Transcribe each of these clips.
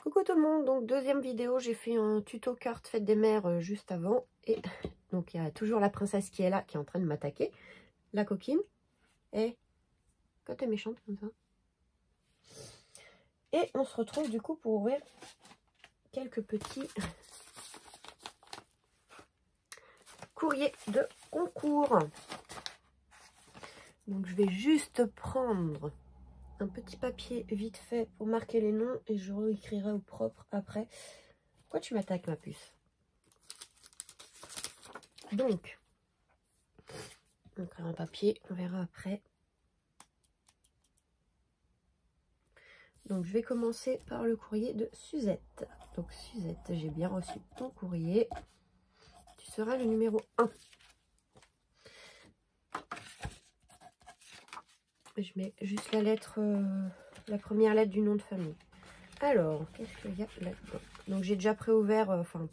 Coucou tout le monde, donc deuxième vidéo, j'ai fait un tuto carte fête des mères juste avant. Et donc il y a toujours la princesse qui est là, qui est en train de m'attaquer. La coquine. Et quand t'es méchante comme ça. Et on se retrouve du coup pour ouvrir quelques petits courriers de concours. Donc je vais juste prendre un petit papier vite fait pour marquer les noms et je réécrirai au propre après. Pourquoi tu m'attaques, ma puce? Donc un papier, on verra après. Donc je vais commencer par le courrier de Suzette. Donc Suzette, j'ai bien reçu ton courrier. Tu seras le numéro 1. Je mets juste la lettre, la première lettre du nom de famille. Alors, qu'est-ce qu'il y a là-dedans? Donc j'ai déjà préouvert, enfin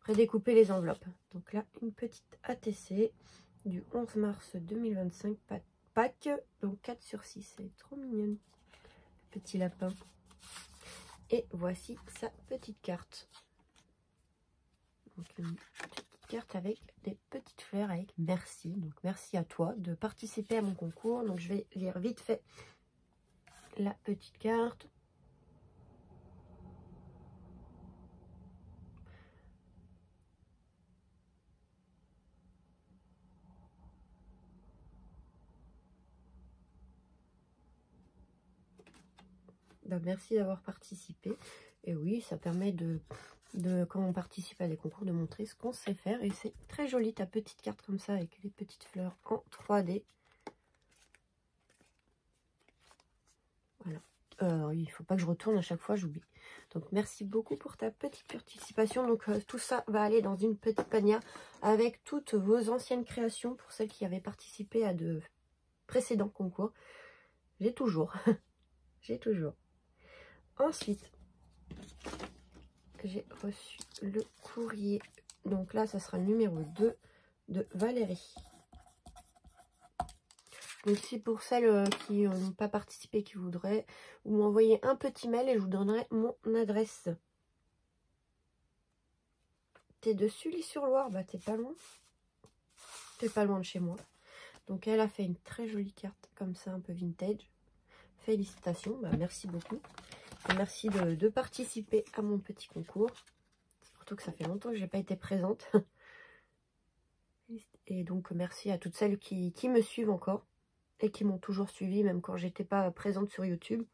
pré-découpé les enveloppes. Donc là, une petite ATC du 11 mars 2025, Pâques, donc 4/6. C'est trop mignonne, petit lapin. Et voici sa petite carte. Donc une petite carte avec des petites fleurs avec merci. Donc merci à toi de participer à mon concours. Donc je vais lire vite fait la petite carte. Ben, merci d'avoir participé. Et oui, ça permet quand on participe à des concours, de montrer ce qu'on sait faire. Et c'est très joli ta petite carte comme ça avec les petites fleurs en 3D. Voilà. Il ne faut pas que je retourne à chaque fois, j'oublie. Donc merci beaucoup pour ta petite participation. Donc tout ça va aller dans une petite panière avec toutes vos anciennes créations pour celles qui avaient participé à de précédents concours. J'ai toujours. J'ai toujours. Ensuite, j'ai reçu le courrier. Donc là, ça sera le numéro 2 de Valérie. Donc si pour celles qui n'ont pas participé, qui voudraient, vous m'envoyez un petit mail et je vous donnerai mon adresse. T'es de Sully-sur-Loire, bah t'es pas loin. T'es pas loin de chez moi. Donc elle a fait une très jolie carte comme ça, un peu vintage. Félicitations, bah merci beaucoup. Et merci de participer à mon petit concours. Surtout que ça fait longtemps que j'ai pas été présente. Et donc merci à toutes celles qui me suivent encore. Et qui m'ont toujours suivi, même quand j'étais pas présente sur YouTube.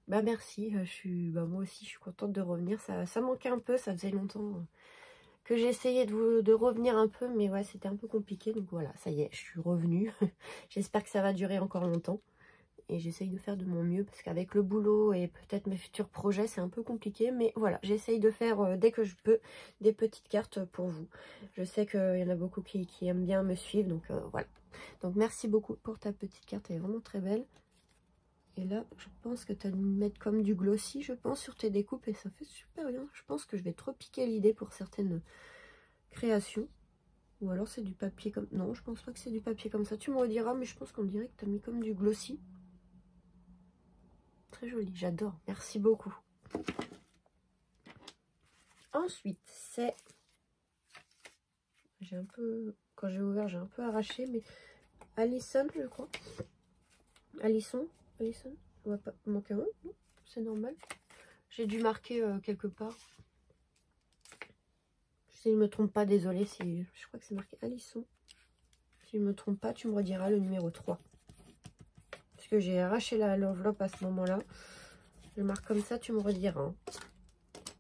Bah merci, moi aussi je suis contente de revenir. Ça manquait un peu, ça faisait longtemps que j'essayais de revenir un peu, mais ouais, c'était un peu compliqué. Donc voilà, ça y est, je suis revenue. J'espère que ça va durer encore longtemps. Et j'essaye de faire de mon mieux, parce qu'avec le boulot et peut-être mes futurs projets, c'est un peu compliqué. Mais voilà, j'essaye de faire, dès que je peux, des petites cartes pour vous. Je sais qu'il y en a beaucoup qui aiment bien me suivre, donc voilà. Donc merci beaucoup pour ta petite carte, elle est vraiment très belle. Et là, je pense que tu as dû mettre comme du glossy, je pense, sur tes découpes. Et ça fait super bien. Je pense que je vais trop piquer l'idée pour certaines créations. Ou alors c'est du papier comme... Non, je pense pas que c'est du papier comme ça. Tu me rediras, mais je pense qu'on dirait que tu as mis comme du glossy. Très joli, j'adore. Merci beaucoup. Ensuite, c'est... J'ai un peu... Quand j'ai ouvert, j'ai un peu arraché, mais... Alison, je crois. Alison. Je vois pas. Il manque un mot, non? C'est normal. J'ai dû marquer quelque part. Si je ne me trompe pas, désolé, je crois que c'est marqué Alison. Si je ne me trompe pas, tu me rediras le numéro 3. Parce que j'ai arraché l'enveloppe à ce moment-là. Je marque comme ça, tu me rediras. Hein.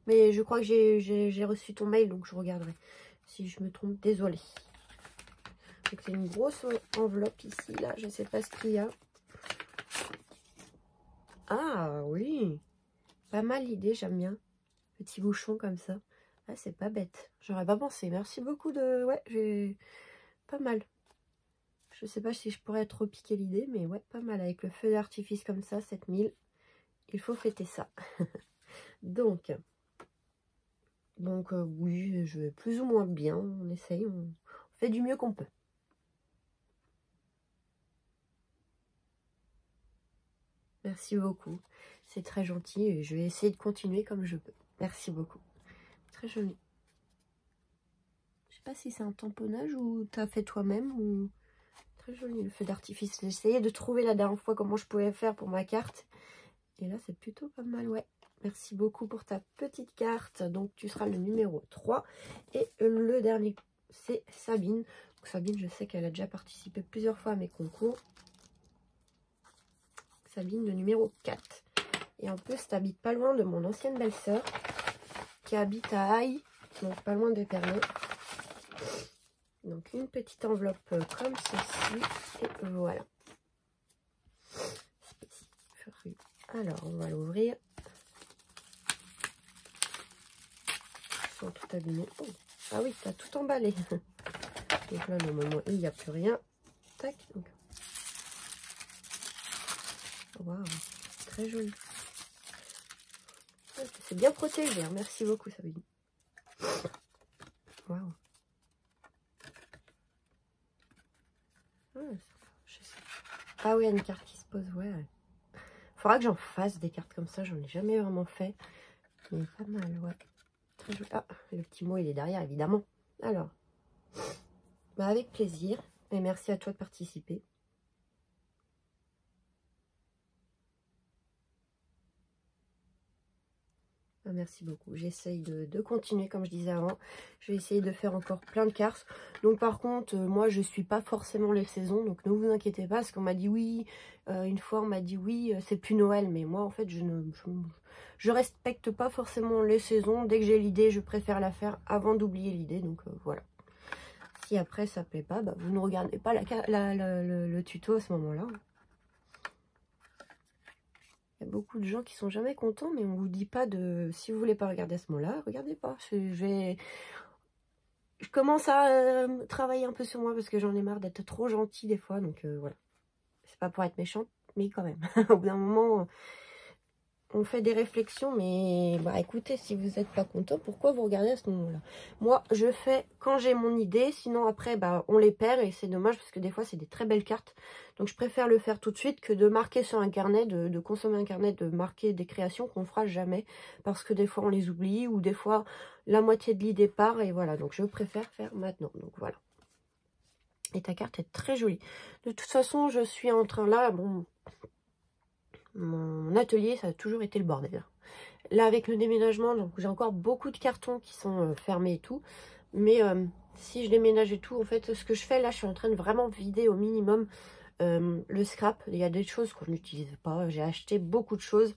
Mais je crois que j'ai reçu ton mail, donc je regarderai. Si je me trompe, désolé. Donc c'est une grosse enveloppe ici, là. Je ne sais pas ce qu'il y a. Ah oui, pas mal l'idée, j'aime bien. Petit bouchon comme ça. Ah, c'est pas bête. J'aurais pas pensé. Merci beaucoup de... Ouais, j'ai... Pas mal. Je sais pas si je pourrais trop piquer l'idée, mais ouais, pas mal. Avec le feu d'artifice comme ça, 7000. Il faut fêter ça. Donc, Donc oui, je vais plus ou moins bien. On essaye, on fait du mieux qu'on peut. Merci beaucoup. C'est très gentil et je vais essayer de continuer comme je peux. Merci beaucoup. Très joli. Je sais pas si c'est un tamponnage ou t'as fait toi-même ou... Très joli le feu d'artifice. J'ai essayé de trouver la dernière fois comment je pouvais faire pour ma carte. Et là, c'est plutôt pas mal, ouais. Merci beaucoup pour ta petite carte. Donc, tu seras le numéro 3. Et le dernier, c'est Sabine. Donc, Sabine, je sais qu'elle a déjà participé plusieurs fois à mes concours. Sabine, le numéro 4. Et en plus, tu habites pas loin de mon ancienne belle-sœur, qui habite à Haï, donc pas loin d'Épernay. Donc, une petite enveloppe comme ceci. Et voilà. Alors, on va l'ouvrir. Ils sont tout abîmés. Oh. Ah oui, tu as tout emballé. Donc là, normalement, il n'y a plus rien. Tac. Waouh, très joli. C'est bien protégé. Hein. Merci beaucoup, Sabine. Waouh. Ah oui, une carte qui se pose, ouais. Faudra que j'en fasse des cartes comme ça. J'en ai jamais vraiment fait. Mais pas mal, ouais. Très joli. Ah, le petit mot, il est derrière, évidemment. Alors, bah avec plaisir. Et merci à toi de participer. Merci beaucoup. J'essaye de continuer comme je disais avant. Je vais essayer de faire encore plein de cartes. Donc par contre, moi je suis pas forcément les saisons. Donc ne vous inquiétez pas. Parce qu'on m'a dit oui. Une fois on m'a dit oui, c'est plus Noël. Mais moi en fait je respecte pas forcément les saisons. Dès que j'ai l'idée, je préfère la faire avant d'oublier l'idée. Donc voilà. Si après ça plaît pas, bah, vous ne regardez pas le tuto à ce moment-là. Il y a beaucoup de gens qui sont jamais contents, mais on vous dit pas de... Si vous voulez pas regarder à ce moment-là, regardez pas. Je commence à travailler un peu sur moi parce que j'en ai marre d'être trop gentille des fois. Donc voilà. C'est pas pour être méchante, mais quand même. Au bout d'un moment, on fait des réflexions, mais bah écoutez, si vous n'êtes pas content, pourquoi vous regardez à ce moment-là? Moi, je fais quand j'ai mon idée, sinon après, bah on les perd et c'est dommage parce que des fois, c'est des très belles cartes. Donc, je préfère le faire tout de suite que de marquer sur un carnet, de consommer un carnet, de marquer des créations qu'on fera jamais parce que des fois, on les oublie ou des fois, la moitié de l'idée part et voilà. Donc, je préfère faire maintenant. Donc, voilà. Et ta carte est très jolie. De toute façon, je suis en train là, bon... Mon atelier, ça a toujours été le bordel. Là, avec le déménagement, donc j'ai encore beaucoup de cartons qui sont fermés et tout. Mais si je déménage et tout, en fait, ce que je fais là, je suis en train de vraiment vider au minimum le scrap. Il y a des choses qu'on n'utilise pas. J'ai acheté beaucoup de choses.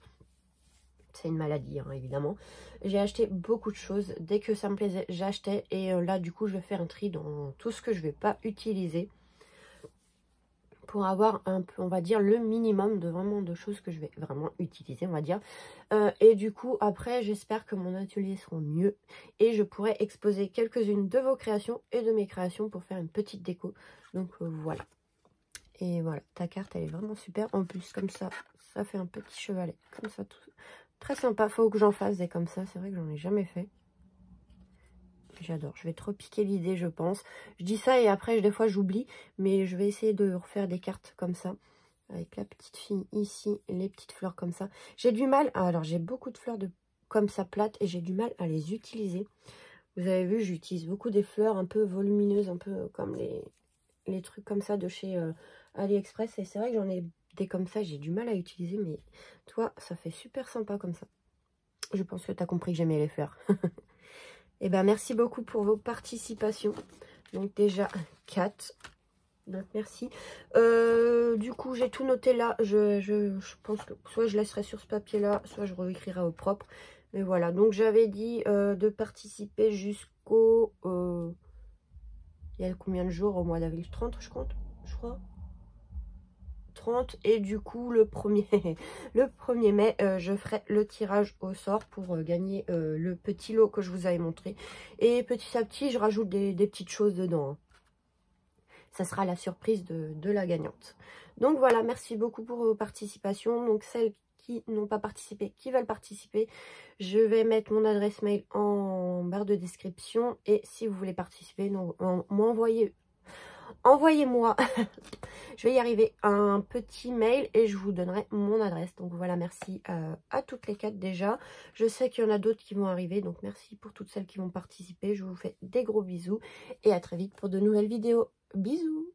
C'est une maladie, hein, évidemment. J'ai acheté beaucoup de choses. Dès que ça me plaisait, j'achetais. Et là, du coup, je vais faire un tri dans tout ce que je ne vais pas utiliser. Pour avoir un peu, on va dire, le minimum de vraiment de choses que je vais vraiment utiliser, on va dire. Et du coup, après, j'espère que mon atelier sera mieux. Et je pourrai exposer quelques-unes de vos créations et de mes créations pour faire une petite déco. Donc voilà. Et voilà, ta carte, elle est vraiment super. En plus, comme ça, ça fait un petit chevalet. Comme ça, tout très sympa. Faut que j'en fasse des comme ça. C'est vrai que j'en ai jamais fait. J'adore, je vais trop piquer l'idée, je pense. Je dis ça et après, des fois, j'oublie. Mais je vais essayer de refaire des cartes comme ça. Avec la petite fille ici, les petites fleurs comme ça. J'ai du mal, alors j'ai beaucoup de fleurs comme ça plates et j'ai du mal à les utiliser. Vous avez vu, j'utilise beaucoup des fleurs un peu volumineuses, un peu comme les trucs comme ça de chez AliExpress. Et c'est vrai que j'en ai des comme ça, j'ai du mal à utiliser. Mais toi, ça fait super sympa comme ça. Je pense que tu as compris que j'aimais les fleurs. Et ben merci beaucoup pour vos participations. Donc déjà 4. Donc merci. Du coup j'ai tout noté là. Je pense que soit je laisserai sur ce papier là, soit je réécrirai au propre. Mais voilà. Donc j'avais dit de participer jusqu'au... il y a combien de jours au mois d'avril? 30 je compte, je crois. 30 et du coup le 1er mai je ferai le tirage au sort pour gagner le petit lot que je vous avais montré et petit à petit je rajoute des petites choses dedans, hein. Ça sera la surprise de la gagnante. Donc voilà, merci beaucoup pour vos participations. Donc celles qui n'ont pas participé, qui veulent participer, je vais mettre mon adresse mail en en barre de description. Et si vous voulez participer, envoyez-moi, je vais y arriver, un petit mail et je vous donnerai mon adresse. Donc voilà, merci à toutes les 4 déjà. Je sais qu'il y en a d'autres qui vont arriver, donc merci pour toutes celles qui vont participer. Je vous fais des gros bisous et à très vite pour de nouvelles vidéos. Bisous!